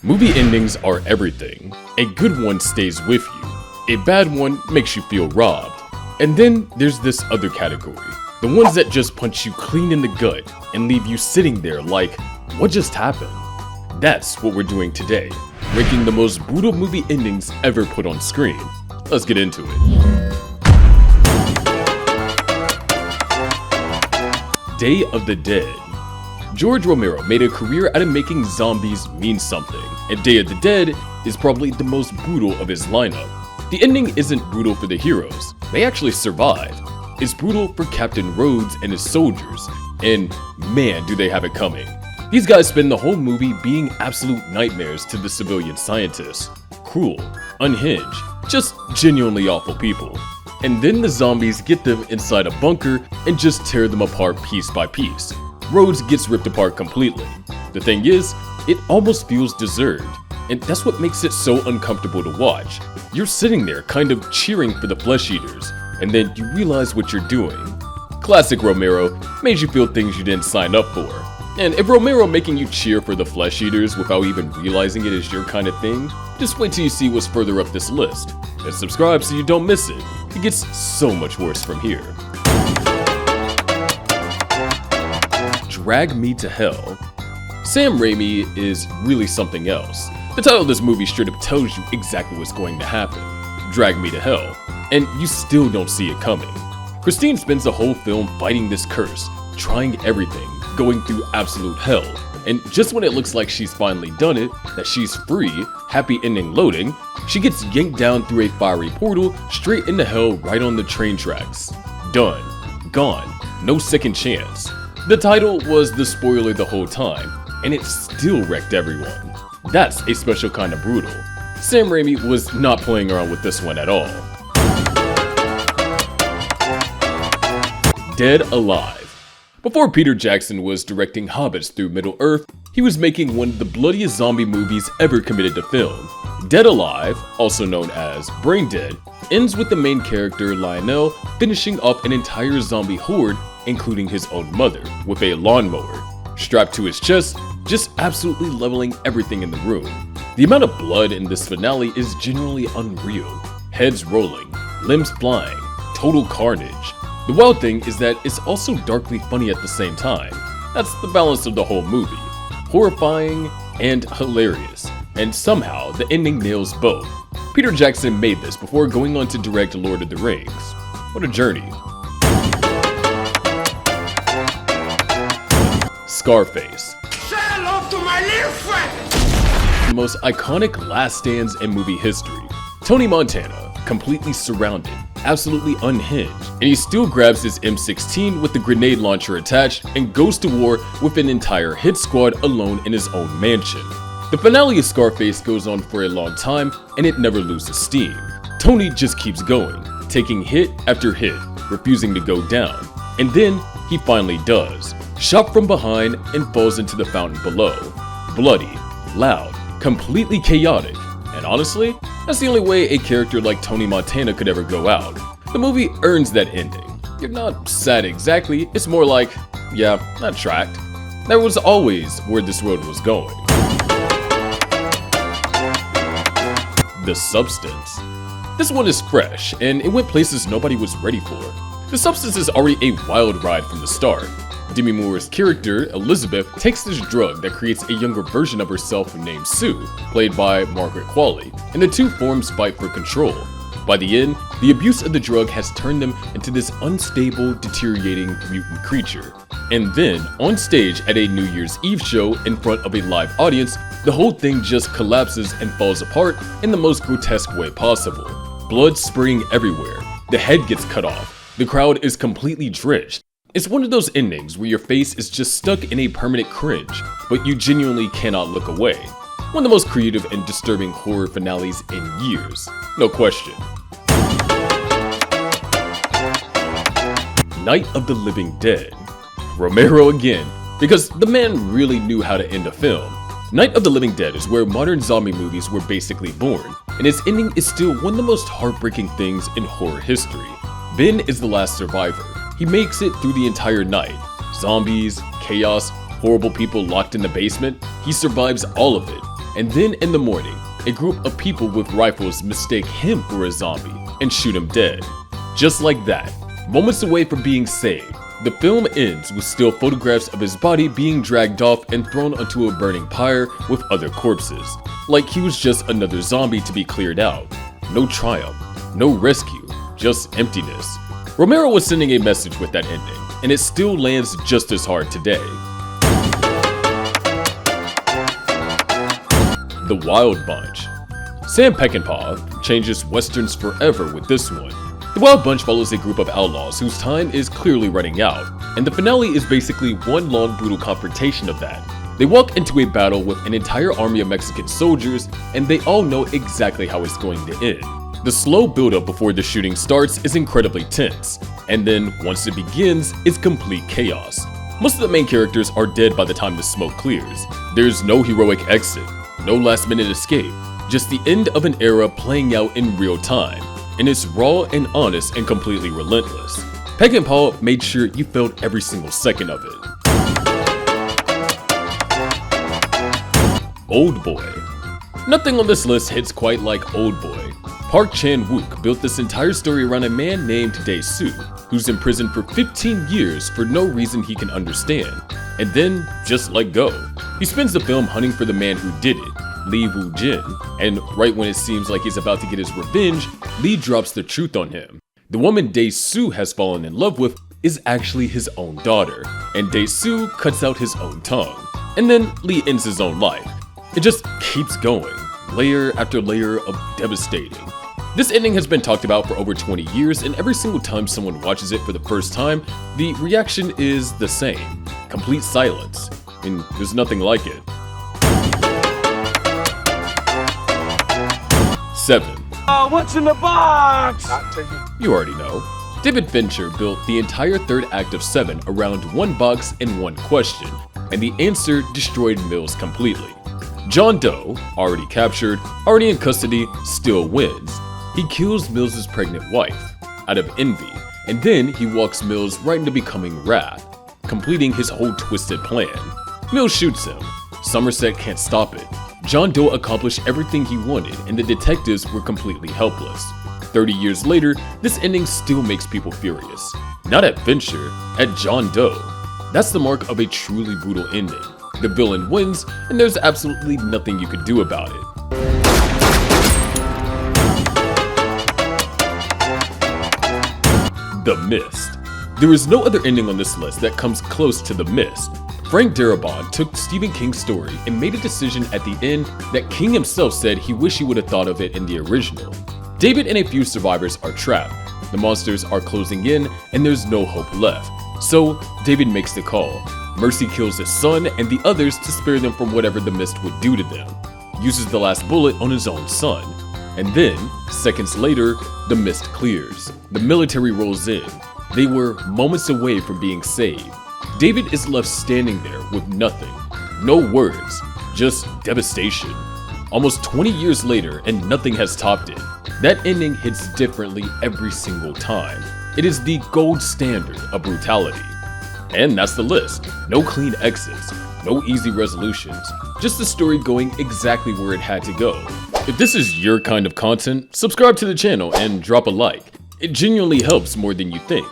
Movie endings are everything. A good one stays with you. A bad one makes you feel robbed. And then there's this other category. The ones that just punch you clean in the gut and leave you sitting there like, what just happened? That's what we're doing today, ranking the most brutal movie endings ever put on screen. Let's get into it. Day of the Dead. George Romero made a career out of making zombies mean something, and Day of the Dead is probably the most brutal of his lineup. The ending isn't brutal for the heroes, they actually survive. It's brutal for Captain Rhodes and his soldiers, and man do they have it coming. These guys spend the whole movie being absolute nightmares to the civilian scientists. Cruel, unhinged, just genuinely awful people. And then the zombies get them inside a bunker and just tear them apart piece by piece. Rhodes gets ripped apart completely. The thing is, it almost feels deserved, and that's what makes it so uncomfortable to watch. You're sitting there kind of cheering for the flesh eaters, and then you realize what you're doing. Classic Romero, made you feel things you didn't sign up for. And if Romero making you cheer for the flesh eaters without even realizing it is your kind of thing, just wait till you see what's further up this list. And subscribe so you don't miss it. It gets so much worse from here. Drag Me to Hell. Sam Raimi is really something else. The title of this movie straight up tells you exactly what's going to happen. Drag me to hell. And you still don't see it coming. Christine spends the whole film fighting this curse, trying everything, going through absolute hell. And just when it looks like she's finally done it, that she's free, happy ending loading, she gets yanked down through a fiery portal straight into hell right on the train tracks. Done. Gone. No second chance. The title was the spoiler the whole time, and it still wrecked everyone. That's a special kind of brutal. Sam Raimi was not playing around with this one at all. Dead Alive. Before Peter Jackson was directing hobbits through Middle-earth, he was making one of the bloodiest zombie movies ever committed to film. Dead Alive, also known as Brain Dead, ends with the main character Lionel finishing off an entire zombie horde, including his own mother, with a lawnmower. Strapped to his chest, just absolutely leveling everything in the room. The amount of blood in this finale is genuinely unreal. Heads rolling, limbs flying, total carnage. The wild thing is that it's also darkly funny at the same time. That's the balance of the whole movie. Horrifying and hilarious. And somehow, the ending nails both. Peter Jackson made this before going on to direct Lord of the Rings. What a journey. Scarface. Say hello to my little friend! The most iconic last stands in movie history. Tony Montana, completely surrounded, absolutely unhinged, and he still grabs his M16 with the grenade launcher attached and goes to war with an entire hit squad alone in his own mansion. The finale of Scarface goes on for a long time and it never loses steam. Tony just keeps going, taking hit after hit, refusing to go down. And then he finally does, shot from behind and falls into the fountain below. Bloody, loud, completely chaotic, and honestly, that's the only way a character like Tony Montana could ever go out. The movie earns that ending. You're not sad exactly, it's more like, yeah, not tracked. That was always where this road was going. The Substance. This one is fresh, and it went places nobody was ready for. The Substance is already a wild ride from the start. Demi Moore's character, Elizabeth, takes this drug that creates a younger version of herself named Sue, played by Margaret Qualley, and the two forms fight for control. By the end, the abuse of the drug has turned them into this unstable, deteriorating mutant creature. And then, on stage at a New Year's Eve show in front of a live audience, the whole thing just collapses and falls apart in the most grotesque way possible. Blood spraying everywhere, the head gets cut off, the crowd is completely drenched. It's one of those endings where your face is just stuck in a permanent cringe, but you genuinely cannot look away. One of the most creative and disturbing horror finales in years, no question. Night of the Living Dead. Romero again, because the man really knew how to end a film. Night of the Living Dead is where modern zombie movies were basically born, and its ending is still one of the most heartbreaking things in horror history. Ben is the last survivor. He makes it through the entire night. Zombies, chaos, horrible people locked in the basement. He survives all of it. And then in the morning, a group of people with rifles mistake him for a zombie and shoot him dead. Just like that, moments away from being saved, the film ends with still photographs of his body being dragged off and thrown onto a burning pyre with other corpses, like he was just another zombie to be cleared out. No triumph, no rescue, just emptiness. Romero was sending a message with that ending, and it still lands just as hard today. The Wild Bunch. Sam Peckinpah changes westerns forever with this one. The Wild Bunch follows a group of outlaws whose time is clearly running out, and the finale is basically one long brutal confrontation of that. They walk into a battle with an entire army of Mexican soldiers, and they all know exactly how it's going to end. The slow buildup before the shooting starts is incredibly tense, and then once it begins, it's complete chaos. Most of the main characters are dead by the time the smoke clears. There's no heroic exit, no last minute escape, just the end of an era playing out in real time. And it's raw and honest and completely relentless. Peckinpah made sure you felt every single second of it. Old Boy. Nothing on this list hits quite like Old Boy. Park Chan-wook built this entire story around a man named Dae-soo, who's in prison for 15 years for no reason he can understand, and then just let go. He spends the film hunting for the man who did it, Lee Woo-jin, and right when it seems like he's about to get his revenge, Lee drops the truth on him. The woman Dae-soo has fallen in love with is actually his own daughter, and Dae-soo cuts out his own tongue. And then Lee ends his own life. It just keeps going, layer after layer of devastating. This ending has been talked about for over 20 years, and every single time someone watches it for the first time, the reaction is the same. Complete silence, and there's nothing like it. 7. What's in the box? You already know. David Fincher built the entire third act of 7 around one box and one question, and the answer destroyed Mills completely. John Doe, already captured, already in custody, still wins. He kills Mills' pregnant wife, out of envy, and then he walks Mills right into becoming Wrath, completing his whole twisted plan. Mills shoots him. Somerset can't stop it. John Doe accomplished everything he wanted, and the detectives were completely helpless. 30 years later, this ending still makes people furious. Not at Fincher, at John Doe. That's the mark of a truly brutal ending. The villain wins, and there's absolutely nothing you could do about it. The Mist. There is no other ending on this list that comes close to The Mist. Frank Darabont took Stephen King's story and made a decision at the end that King himself said he wished he would have thought of it in the original. David and a few survivors are trapped, the monsters are closing in, and there's no hope left. So David makes the call. Mercy kills his son and the others to spare them from whatever the mist would do to them. Uses the last bullet on his own son. And then, seconds later, the mist clears. The military rolls in. They were moments away from being saved. David is left standing there with nothing. No words, just devastation. Almost 20 years later, and nothing has topped it. That ending hits differently every single time. It is the gold standard of brutality. And that's the list. No clean exits, no easy resolutions, just the story going exactly where it had to go. If this is your kind of content, subscribe to the channel and drop a like. It genuinely helps more than you think.